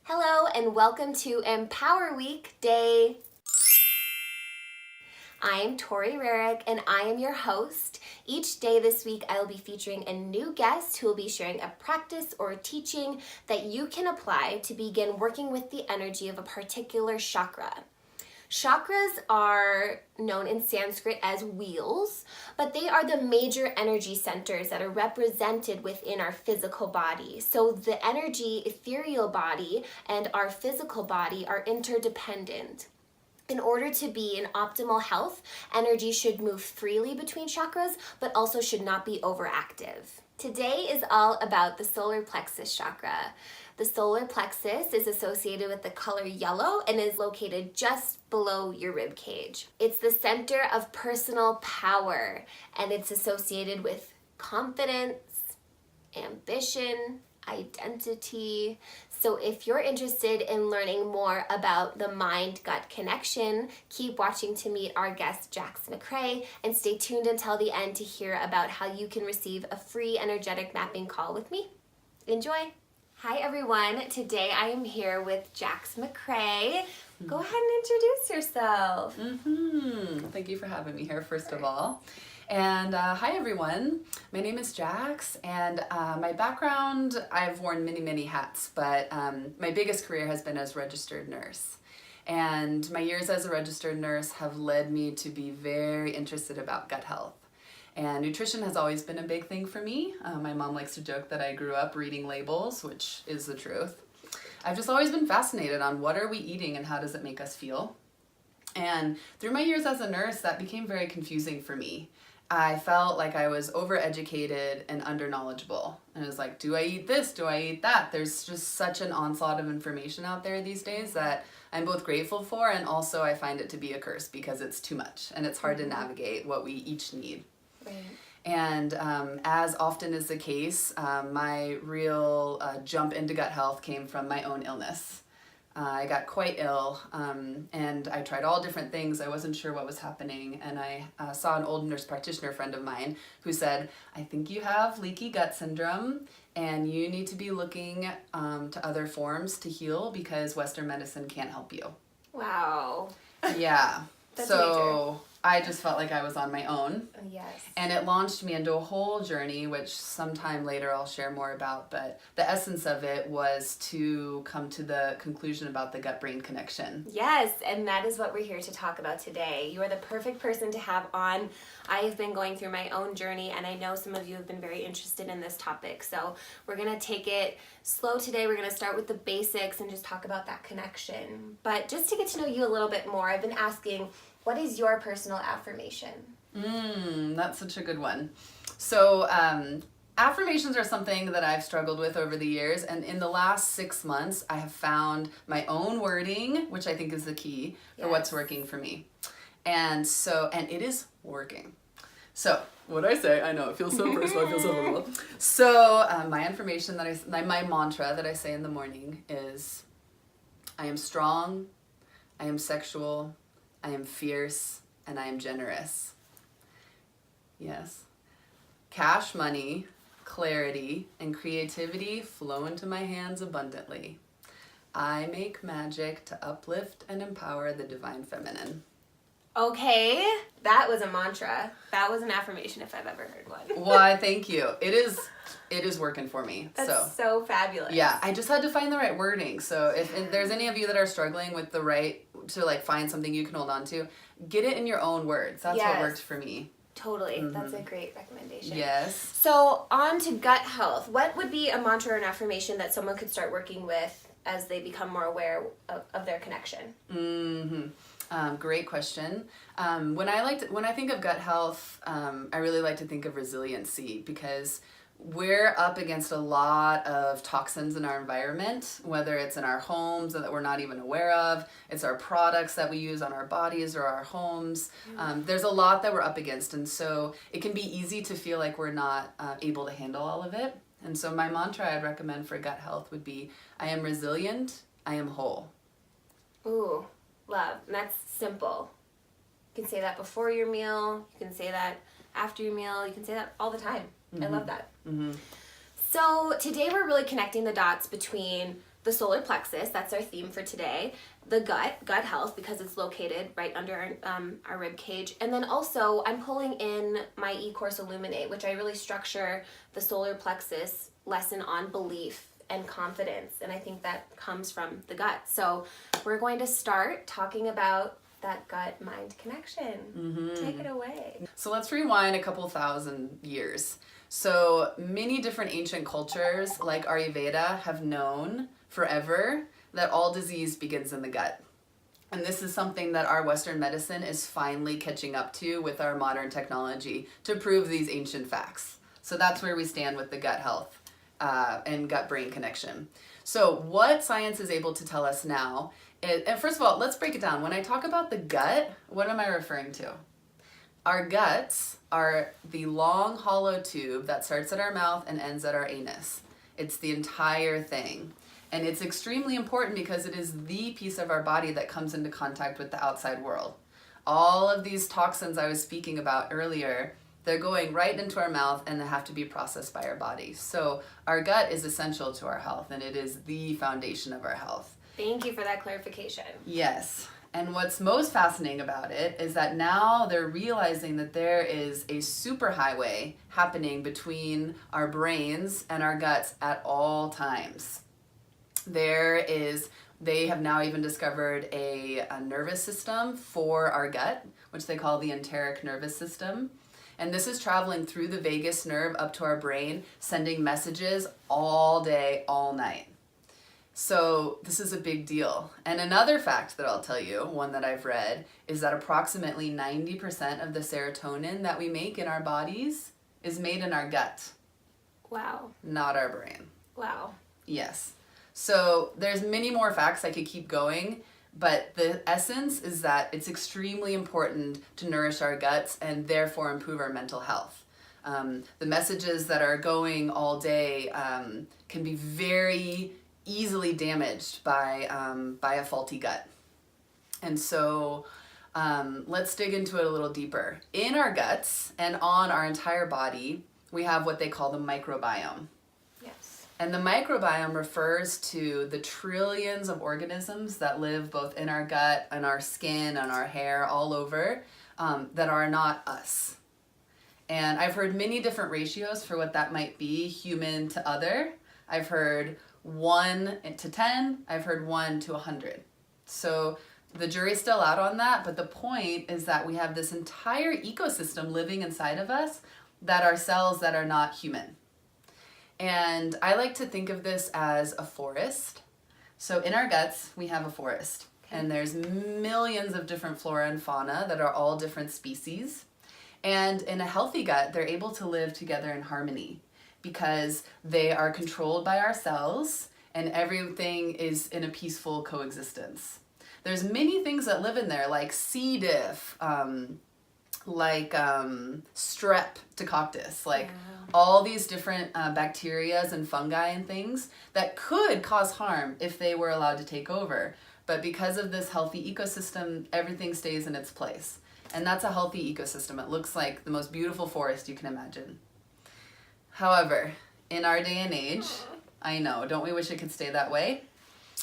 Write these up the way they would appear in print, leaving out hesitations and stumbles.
Hello and welcome to Empower Week Day. I am Tori Rarick and I am your host. Each day this week I will be featuring a new guest who will be sharing a practice or a teaching that you can apply to begin working with the energy of a particular chakra. Chakras are known in Sanskrit as wheels, but they are the major energy centers that are represented within our physical body. So the energy, ethereal body, and our physical body are interdependent. In order to be in optimal health, energy should move freely between chakras, but also should not be overactive. Today is all about the solar plexus chakra. The solar plexus is associated with the color yellow and is located just below your rib cage. It's the center of personal power, and it's associated with confidence, ambition, identity. So if you're interested in learning more about the mind-gut connection, keep watching to meet our guest Jax McCray, and stay tuned until the end to hear about how you can receive a free energetic mapping call with me. Enjoy! Hi everyone, today I am here with Jax McCray. Go ahead and introduce yourself. Thank you for having me here, first of all. And hi everyone, my name is Jax, and my background, I've worn many hats, but my biggest career has been as a registered nurse. And my years as a registered nurse have led me to be very interested about gut health. And nutrition has always been a big thing for me. My mom likes to joke that I grew up reading labels, which is the truth. I've just always been fascinated on what are we eating and how does it make us feel. And through my years as a nurse, that became very confusing for me. I felt like I was overeducated and underknowledgeable. And it was like, do I eat this? Do I eat that? There's just such an onslaught of information out there these days that I'm both grateful for, and also I find it to be a curse because it's too much and it's hard to navigate what we each need. Right. And as often is the case, my real jump into gut health came from my own illness. I got quite ill, and I tried all different things. I wasn't sure what was happening, and I saw an old nurse practitioner friend of mine who said, I think you have leaky gut syndrome, and you need to be looking to other forms to heal because Western medicine can't help you. Wow. Yeah. That's so major. I just felt like I was on my own. Yes. And it launched me into a whole journey, which sometime later I'll share more about. But the essence of it was to come to the conclusion about the gut-brain connection. Yes, and that is what we're here to talk about today. You are the perfect person to have on. I have been going through my own journey, and I know some of you have been very interested in this topic. So we're going to take it slow today. We're going to start with the basics and just talk about that connection. But just to get to know you a little bit more, I've been asking, what is your personal affirmation? That's such a good one. So affirmations are something that I've struggled with over the years, and in the last 6 months I have found my own wording, which I think is the key for what's working for me. And it is working. So what I say, I know it feels so personal, I feel so vulnerable. So my affirmation my mantra that I say in the morning is, I am strong, I am sexual, I am fierce, and I am generous. Yes. Cash, money, clarity, and creativity flow into my hands abundantly. I make magic to uplift and empower the divine feminine. Okay, that was a mantra. That was an affirmation if I've ever heard one. Why, thank you. It is working for me. That's so fabulous. Yeah, I just had to find the right wording. So if there's any of you that are struggling with the right to like find something you can hold on to, get it in your own words. That's what worked for me. Totally. That's a great recommendation. Yes. So on to gut health. What would be a mantra or an affirmation that someone could start working with as they become more aware of their connection? Great question. When I think of gut health, I really like to think of resiliency, because we're up against a lot of toxins in our environment, whether it's in our homes that we're not even aware of, it's our products that we use on our bodies or our homes. There's a lot that we're up against, and so it can be easy to feel like we're not able to handle all of it. And so my mantra I'd recommend for gut health would be, I am resilient, I am whole. Ooh, love. And that's simple. You can say that before your meal, you can say that after your meal, you can say that all the time. I love that. So today we're really connecting the dots between the solar plexus, that's our theme for today, the gut health, because it's located right under our rib cage, and then also I'm pulling in my e-course Illuminate, which I really structure the solar plexus lesson on belief and confidence, and I think that comes from the gut. So we're going to start talking about that gut-mind connection. Take it away. So let's rewind a couple thousand years. So many different ancient cultures like Ayurveda have known forever that all disease begins in the gut. And this is something that our Western medicine is finally catching up to with our modern technology to prove these ancient facts. So that's where we stand with the gut health and gut-brain connection. So what science is able to tell us now is, and first of all, let's break it down. When I talk about the gut, what am I referring to? Our guts are the long hollow tube that starts at our mouth and ends at our anus. It's the entire thing. And it's extremely important because it is the piece of our body that comes into contact with the outside world. All of these toxins I was speaking about earlier, they're going right into our mouth and they have to be processed by our body. So our gut is essential to our health, and it is the foundation of our health. Thank you for that clarification. Yes. And what's most fascinating about it is that now they're realizing that there is a superhighway happening between our brains and our guts at all times. They have now even discovered a nervous system for our gut, which they call the enteric nervous system. And this is traveling through the vagus nerve up to our brain, sending messages all day, all night. So this is a big deal. And another fact that I'll tell you, one that I've read, is that approximately 90% of the serotonin that we make in our bodies is made in our gut. Wow. Not our brain. Wow. Yes. So there's many more facts I could keep going, but the essence is that it's extremely important to nourish our guts and therefore improve our mental health. The messages that are going all day can be very easily damaged by a faulty gut. And so let's dig into it a little deeper. In our guts and on our entire body, we have what they call the microbiome. Yes. And the microbiome refers to the trillions of organisms that live both in our gut and our skin and our hair all over that are not us. And I've heard many different ratios for what that might be, human to other. I've heard 1 to 10, I've heard 1 to 100. So the jury's still out on that, but the point is that we have this entire ecosystem living inside of us that are cells that are not human. And I like to think of this as a forest. So in our guts, we have a forest. Okay. And there's millions of different flora and fauna that are all different species. And in a healthy gut, they're able to live together in harmony because they are controlled by our cells and everything is in a peaceful coexistence. There's many things that live in there, like C. diff, like streptococcus, like all these different bacterias and fungi and things that could cause harm if they were allowed to take over. But because of this healthy ecosystem, everything stays in its place. And that's a healthy ecosystem. It looks like the most beautiful forest you can imagine. However, in our day and age, I know, don't we wish it could stay that way?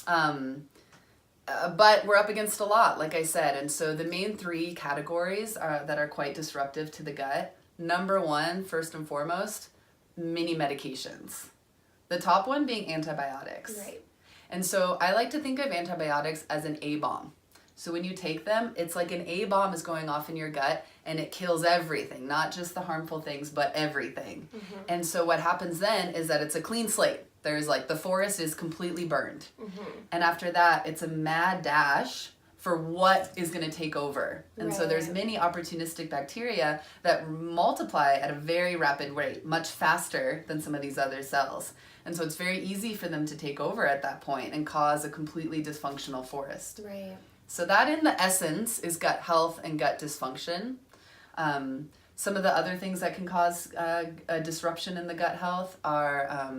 But we're up against a lot, like I said. And so the main 3 categories that are quite disruptive to the gut. Number 1, first and foremost, many medications. The top one being antibiotics. Right. And so I like to think of antibiotics as an A-bomb. So when you take them, it's like an A-bomb is going off in your gut and it kills everything, not just the harmful things, but everything. Mm-hmm. And so what happens then is that it's a clean slate. There's like the forest is completely burned. Mm-hmm. And after that, it's a mad dash for what is going to take over. And so there's many opportunistic bacteria that multiply at a very rapid rate, much faster than some of these other cells. And so it's very easy for them to take over at that point and cause a completely dysfunctional forest. Right. So that in the essence is gut health and gut dysfunction. Some of the other things that can cause a disruption in the gut health are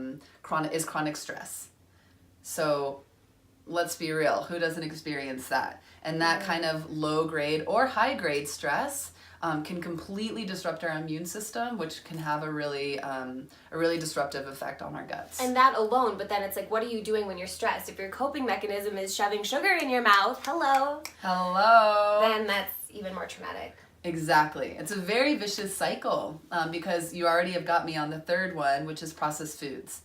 chronic stress. So let's be real, who doesn't experience that? And that kind of low grade or high grade stress can completely disrupt our immune system, which can have a really disruptive effect on our guts. And that alone, but then it's like, what are you doing when you're stressed? If your coping mechanism is shoving sugar in your mouth, hello, then that's even more traumatic. Exactly. It's a very vicious cycle because you already have got me on the third one, which is processed foods.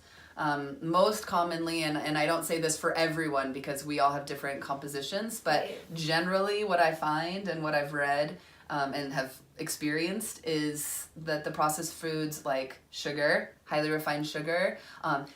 Most commonly, and I don't say this for everyone because we all have different compositions, but generally what I find and what I've read and have experienced is that the processed foods like sugar, highly refined sugar,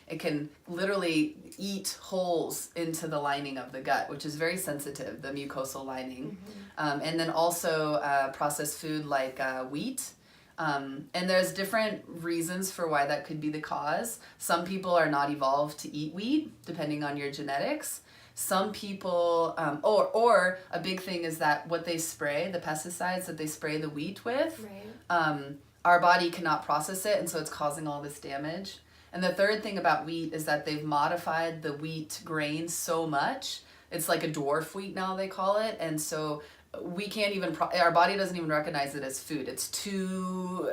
it can literally eat holes into the lining of the gut, which is very sensitive, the mucosal lining. And then also processed food like wheat. And there's different reasons for why that could be the cause. Some people are not evolved to eat wheat, depending on your genetics. Some people, or a big thing is that what they spray, the pesticides that they spray the wheat with, our body cannot process it, and so it's causing all this damage. And the third thing about wheat is that they've modified the wheat grain so much. It's like a dwarf wheat now, they call it, and so we can't even, our body doesn't even recognize it as food. It's too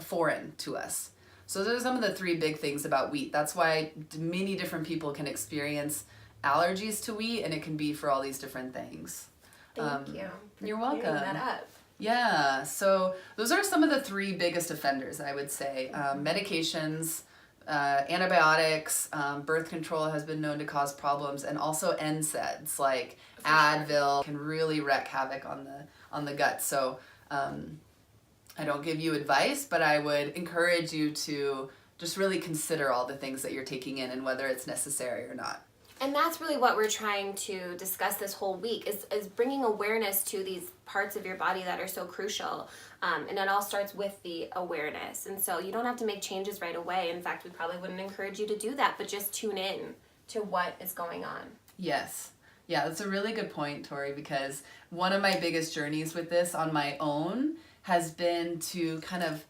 foreign to us. So those are some of the three big things about wheat. That's why many different people can experience allergies to wheat, and it can be for all these different things. Thank you. You're welcome. Clearing that up. Yeah, so those are some of the three biggest offenders, I would say. Medications, antibiotics, birth control has been known to cause problems, and also NSAIDs like Advil can really wreak havoc on the gut. So I don't give you advice, but I would encourage you to just really consider all the things that you're taking in and whether it's necessary or not. And that's really what we're trying to discuss this whole week is bringing awareness to these parts of your body that are so crucial. And it all starts with the awareness. And so you don't have to make changes right away. In fact, we probably wouldn't encourage you to do that, but just tune in to what is going on. Yes. Yeah, that's a really good point, Tori, because one of my biggest journeys with this on my own has been to kind of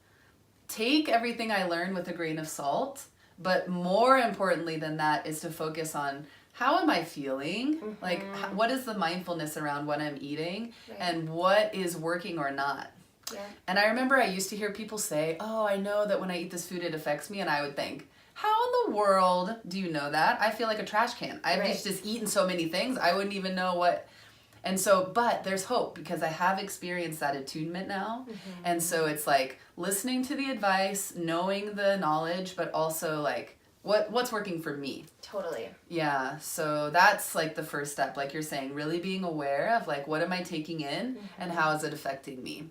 take everything I learned with a grain of salt, but more importantly than that is to focus on how am I feeling? Like, what is the mindfulness around what I'm eating and what is working or not? Yeah. And I remember I used to hear people say, oh, I know that when I eat this food, it affects me. And I would think, how in the world do you know that? I feel like a trash can. I've just eaten so many things, I wouldn't even know what. And so, but there's hope because I have experienced that attunement now. And so it's like listening to the advice, knowing the knowledge, but also like, what's working for me. Totally. Yeah, so that's like the first step, like you're saying, really being aware of like what am I taking in and how is it affecting me.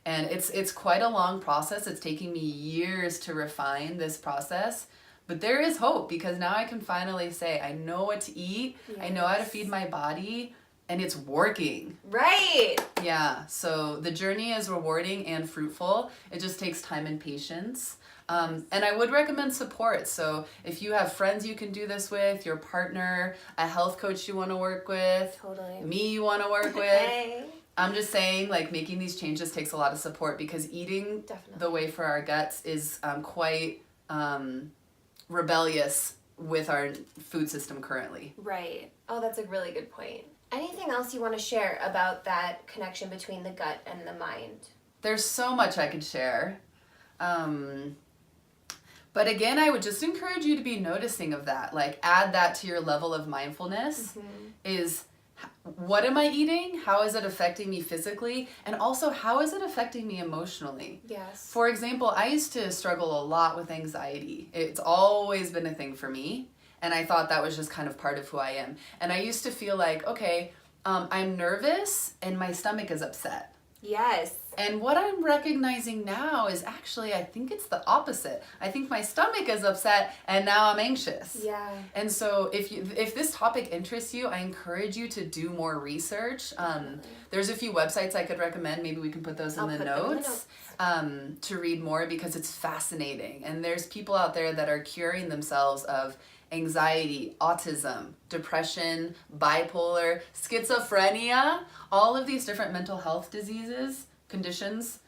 And it's quite a long process. It's taking me years to refine this process, but there is hope because now I can finally say I know what to eat, I know how to feed my body, and it's working. Right. Yeah, so the journey is rewarding and fruitful. It just takes time and patience. And I would recommend support. So if you have friends you can do this with, your partner, a health coach you want to work with, me you want to work with. I'm just saying, like, making these changes takes a lot of support because eating the way for our guts is quite rebellious with our food system currently. Right. Oh, that's a really good point. Anything else you want to share about that connection between the gut and the mind? There's so much I could share. But again, I would just encourage you to be noticing of that. Like, add that to your level of mindfulness is what am I eating? How is it affecting me physically? And also, how is it affecting me emotionally? Yes. For example, I used to struggle a lot with anxiety. It's always been a thing for me. And I thought that was just kind of part of who I am. And I used to feel like, okay, I'm nervous and my stomach is upset. Yes. And what I'm recognizing now is actually, I think it's the opposite. I think my stomach is upset and now I'm anxious. Yeah. And so if this topic interests you, I encourage you to do more research. There's a few websites I could recommend. Maybe we can put those in the notes to read more because it's fascinating. And there's people out there that are curing themselves of anxiety, autism, depression, bipolar, schizophrenia, all of these different mental health conditions,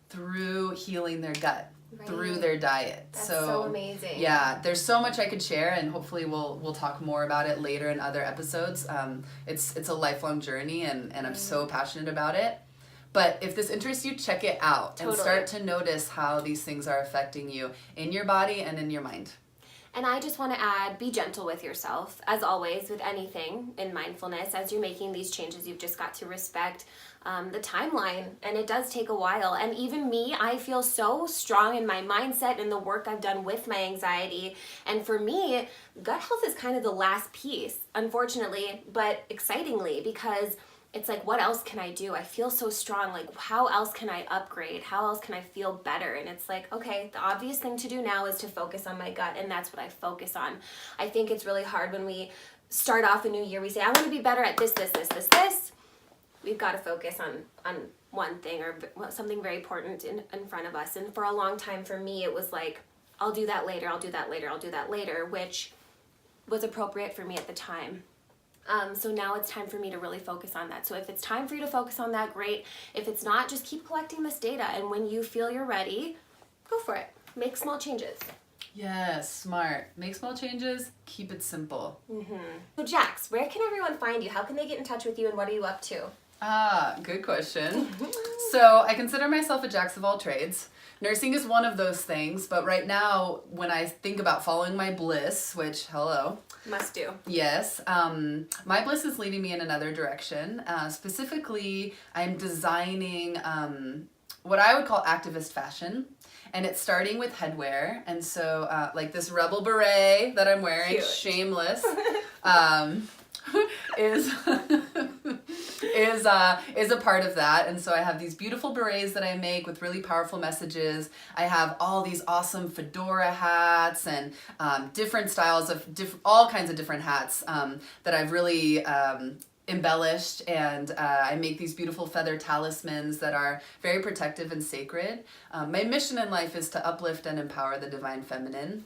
through healing their gut, through their diet. That's so amazing. Yeah, there's so much I could share, and hopefully we'll talk more about it later in other episodes. It's a lifelong journey, and I'm so passionate about it. But if this interests you, check it out and Totally. start to notice how these things are affecting you in your body and in your mind. And I just want to add, be gentle with yourself, as always, with anything in mindfulness. As you're making these changes, you've just got to respect the timeline, and it does take a while. And even me, I feel so strong in my mindset and the work I've done with my anxiety. And for me, gut health is kind of the last piece, unfortunately, but excitingly, because it's like, what else can I do? I feel so strong. Like, how else can I upgrade? How else can I feel better? And it's like, okay, the obvious thing to do now is to focus on my gut, and that's what I focus on. I think it's really hard when we start off a new year. We say, I want to be better at this. We've got to focus on one thing or something very important in front of us. And for a long time, for me, it was like, I'll do that later, which was appropriate for me at the time. So now it's time for me to really focus on that. So if it's time for you to focus on that, great. If it's not, just keep collecting this data. And when you feel you're ready, go for it. Make small changes. Yes, smart. Make small changes, keep it simple. So Jax, where can everyone find you? How can they get in touch with you, and what are you up to? Good question. So I consider myself a Jax of all trades. Nursing is one of those things, but right now, when I think about following my bliss, which, hello. Must do. Yes. My bliss is leading me in another direction. Specifically, I'm designing what I would call activist fashion. And it's starting with headwear. And so, like this rebel beret that I'm wearing, Cute. shameless, is a part of that. And so I have these beautiful berets that I make with really powerful messages. I have all these awesome fedora hats and different styles of all kinds of different hats that I've really embellished, and I make these beautiful feather talismans that are very protective and sacred. My mission in life is to uplift and empower the divine feminine.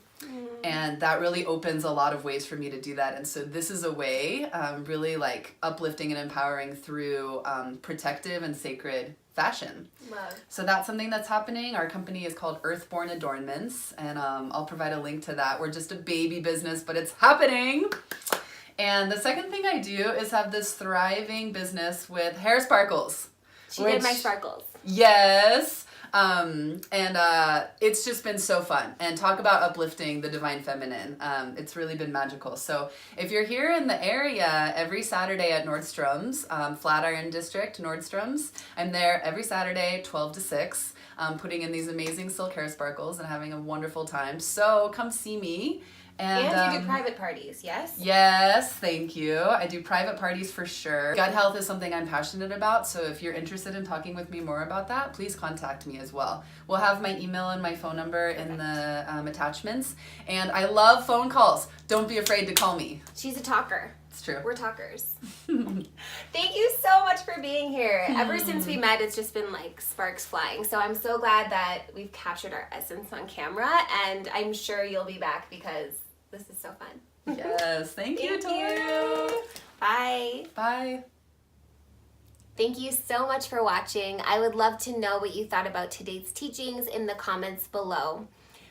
And that really opens a lot of ways for me to do that. And so this is a way, really like uplifting and empowering through protective and sacred fashion. Love. So that's something that's happening. Our company is called Earthborn Adornments, and I'll provide a link to that. We're just a baby business, but it's happening. And the second thing I do is have this thriving business with hair sparkles. She did my sparkles. Yes. And it's just been so fun. And talk about uplifting the divine feminine. It's really been magical. So if you're here in the area every Saturday at Nordstrom's, Flatiron District, Nordstrom's, I'm there every Saturday, 12 to 6, putting in these amazing silk hair sparkles and having a wonderful time. So come see me. And you do private parties, yes? Yes, thank you. I do private parties for sure. Gut health is something I'm passionate about, so if you're interested in talking with me more about that, please contact me as well. We'll have my email and my phone number in the attachments. And I love phone calls. Don't be afraid to call me. She's a talker. It's true. We're talkers. Thank you so much for being here. Ever since we met, it's just been like sparks flying. So I'm so glad that we've captured our essence on camera, and I'm sure you'll be back because this is so fun. Yes, thank you, Thank Tori. you. Bye. Bye. Thank you so much for watching. I would love to know what you thought about today's teachings in the comments below.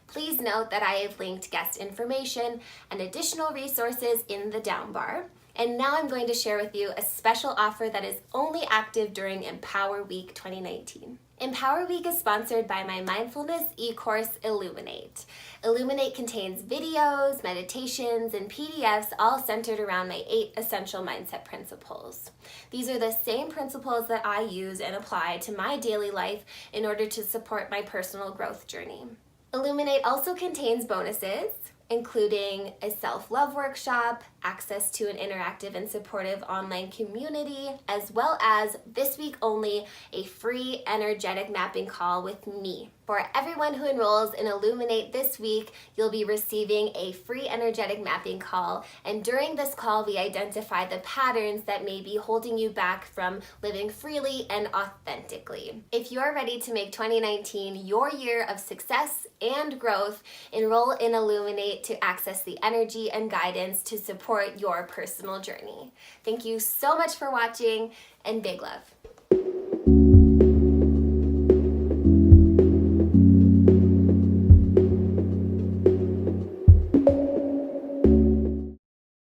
Please note that I have linked guest information and additional resources in the down bar. And now I'm going to share with you a special offer that is only active during Empower Week 2019. Empower Week is sponsored by my mindfulness e-course, Illuminate. Illuminate contains videos, meditations, and PDFs all centered around my 8 essential mindset principles. These are the same principles that I use and apply to my daily life in order to support my personal growth journey. Illuminate also contains bonuses, including a self-love workshop, access to an interactive and supportive online community, as well as this week only a free energetic mapping call with me. For everyone who enrolls in Illuminate this week, you'll be receiving a free energetic mapping call, and during this call we identify the patterns that may be holding you back from living freely and authentically. If you're ready to make 2019 your year of success and growth, enroll in Illuminate to access the energy and guidance to support your personal journey. Thank you so much for watching, and big love.